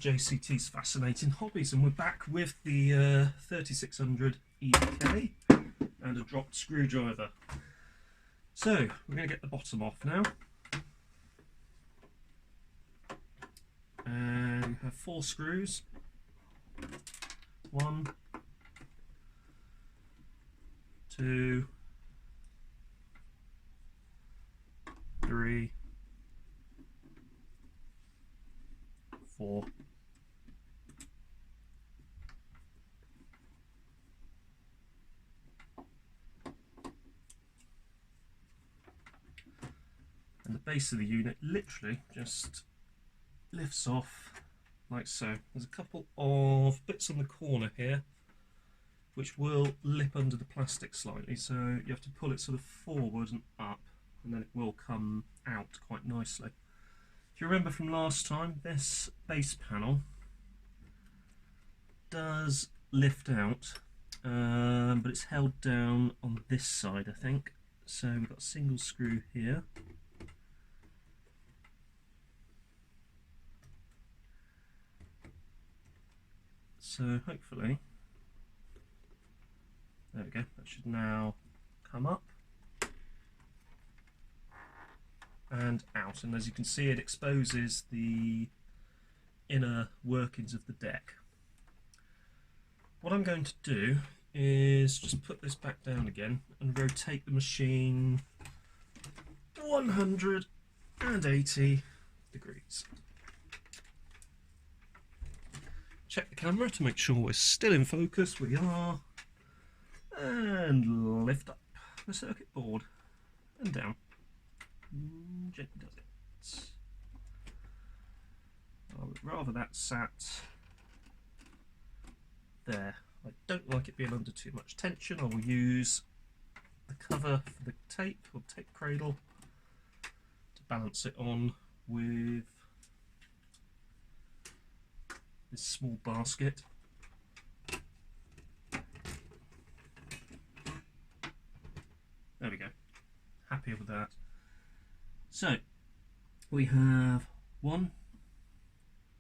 JCT's fascinating hobbies, and we're back with the 3600 EK and a dropped screwdriver. So we're going to get the bottom off now, and you have 4 screws. 1, 2, 3, 4. And the base of the unit literally just lifts off like so. There's a couple of bits on the corner here which will lip under the plastic slightly, so you have to pull it sort of forward and up, and then it will come out quite nicely. If you remember from last time, this base panel does lift out, but it's held down on this side, I think. So we've got a single screw here. So hopefully, there we go, that should now come up and out, and as you can see, it exposes the inner workings of the deck. What I'm going to do is just put this back down again and rotate the machine 180 degrees. Check the camera to make sure we're still in focus. We are. And lift up the circuit board and down. Gently does it. I would rather that sat there. I don't like it being under too much tension. I will use the cover for the tape or tape cradle to balance it on with this small basket. There we go. Happy with that. So we have 1,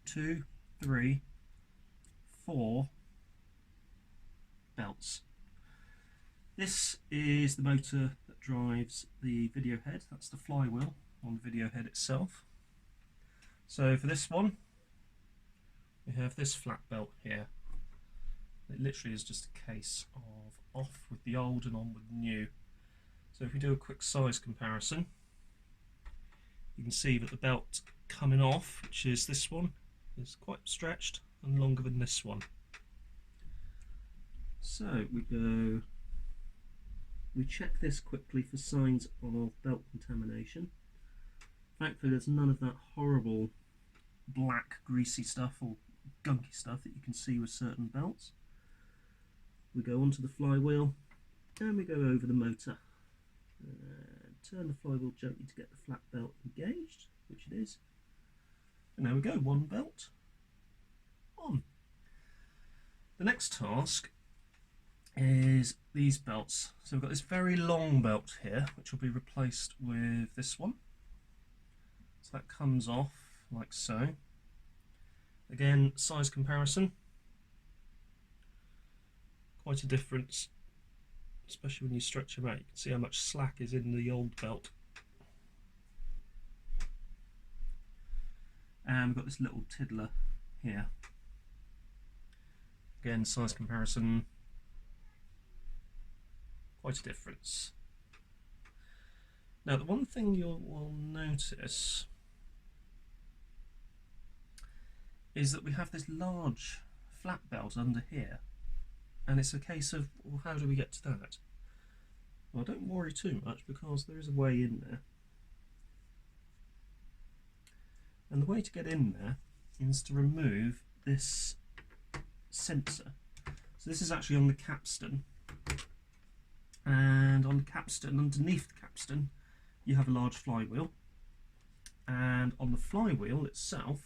2, 3, 4 belts. This is the motor that drives the video head. That's the flywheel on the video head itself. So for this one, we have this flat belt here. It literally is just a case of off with the old and on with the new. So if we do a quick size comparison, you can see that the belt coming off, which is this one, is quite stretched and longer than this one. So we check this quickly for signs of belt contamination. Thankfully there's none of that horrible black greasy stuff or gunky stuff that you can see with certain belts. We go onto the flywheel and we go over the motor. Turn the flywheel gently to get the flat belt engaged, which it is. And there we go, one belt on. The next task is these belts. So we've got this very long belt here, which will be replaced with this one. So that comes off like so. Again, size comparison. Quite a difference, especially when you stretch them out. You can see how much slack is in the old belt. And we've got this little tiddler here. Again, size comparison. Quite a difference. Now, the one thing you will notice is that we have this large flat belt under here, and it's a case of, well, how do we get to that? Well, don't worry too much, because there is a way in there. And the way to get in there is to remove this sensor. So this is actually on the capstan, and on the capstan, underneath the capstan, you have a large flywheel, and on the flywheel itself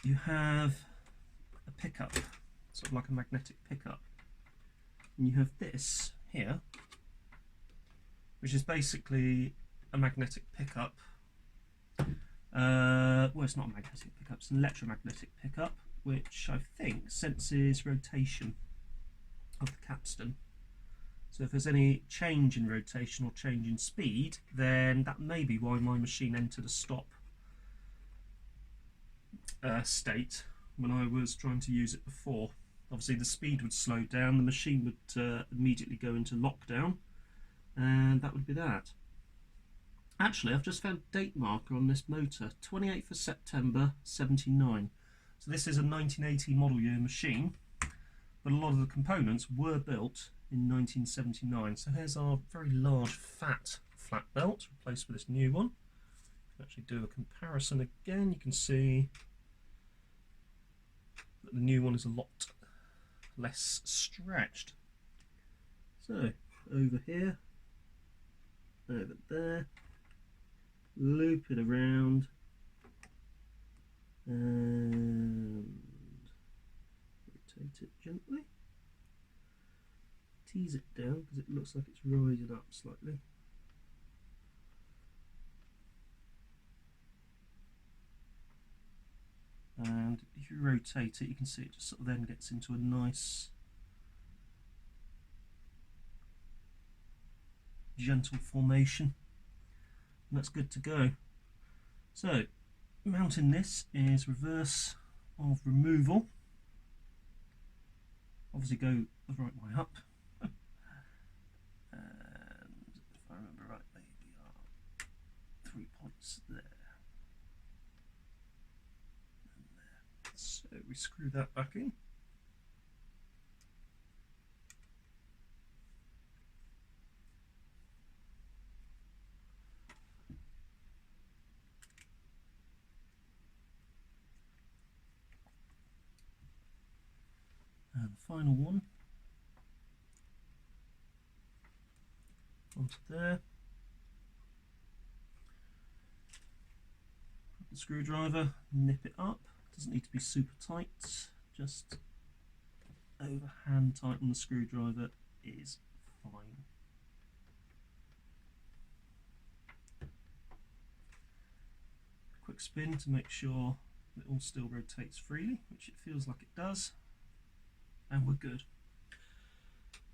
you have a pickup, sort of like a magnetic pickup, and you have this here, which is basically a magnetic pickup Well, it's not a magnetic pickup, it's an electromagnetic pickup, which I think senses rotation of the capstan. So if there's any change in rotation or change in speed, then that may be why my machine entered a stop state when I was trying to use it before. Obviously the speed would slow down, the machine would immediately go into lockdown, and that would be that. Actually, I've just found a date marker on this motor, 28th of September 79. So this is a 1980 model year machine, but a lot of the components were built in 1979. So here's our very large fat flat belt replaced with this new one. You can actually do a comparison again. You can see that the new one is a lot less stretched. So over here, over there, loop it around and rotate it gently. Tease it down because it looks like it's rising up slightly. And if you rotate it, you can see it just sort of then gets into a nice gentle formation, and that's good to go. So mounting this is reverse of removal. Obviously go the right way up, and if I remember right, maybe 3 points there. So we screw that back in. And the final one onto there. Put the screwdriver, nip it up. Doesn't need to be super tight, just over hand tighten the screwdriver is fine. Quick spin to make sure it all still rotates freely, which it feels like it does, and we're good.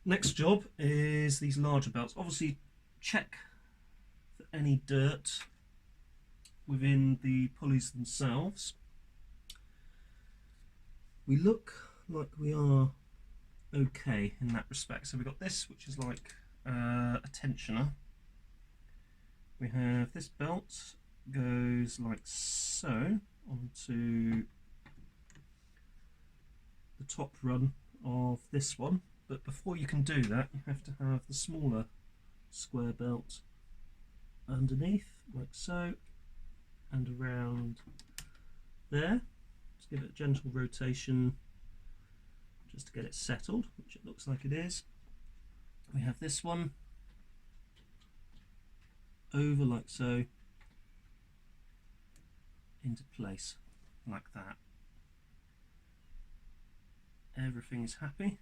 Next job is these larger belts. Obviously check for any dirt within the pulleys themselves. We look like we are okay in that respect. So we've got this, which is like a tensioner. We have this belt, goes like so onto the top run of this one. But before you can do that, you have to have the smaller square belt underneath, like so, and around there. Just give it a gentle rotation just to get it settled, which it looks like it is. We have this one over like so, into place like that. Everything is happy.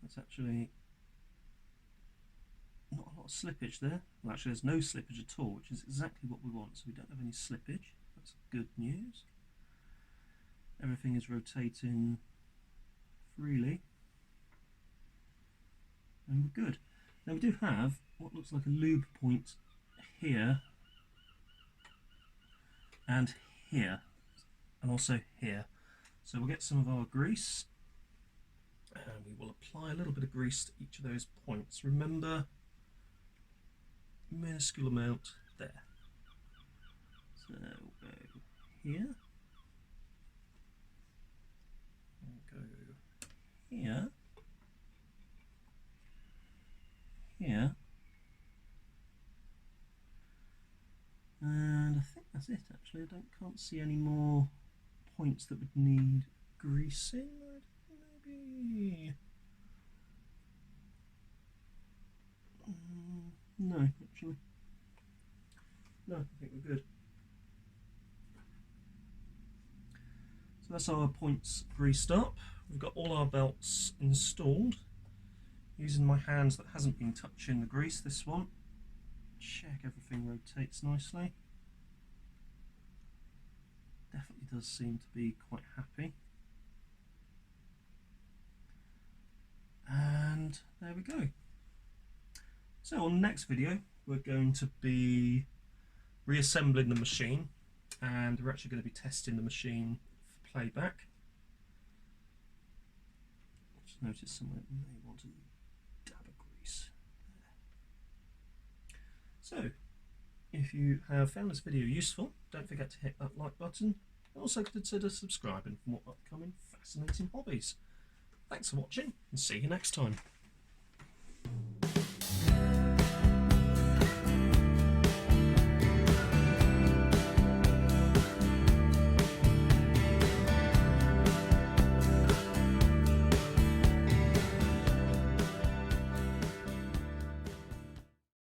That's actually not a lot of slippage there. Well, actually there's no slippage at all, which is exactly what we want, so we don't have any slippage. That's good news. Everything is rotating freely, and we're good. Now we do have what looks like a lube point here and here, and also here. So we'll get some of our grease and we will apply a little bit of grease to each of those points. Remember, minuscule amount there. So we'll go here, and go here, here, and I think that's it actually. Can't see any more points that would need greasing. Maybe no, actually no, I think we're good. So that's our points greased up. We've got all our belts installed. Using my hands that hasn't been touching the grease, this one, check everything rotates nicely. does seem to be quite happy. And there we go. So on the next video we're going to be reassembling the machine, and we're actually going to be testing the machine for playback. Just notice somewhere you may want to dab of grease there. So if you have found this video useful, don't forget to hit that like button, and also consider subscribing for more upcoming fascinating hobbies. Thanks for watching, and see you next time.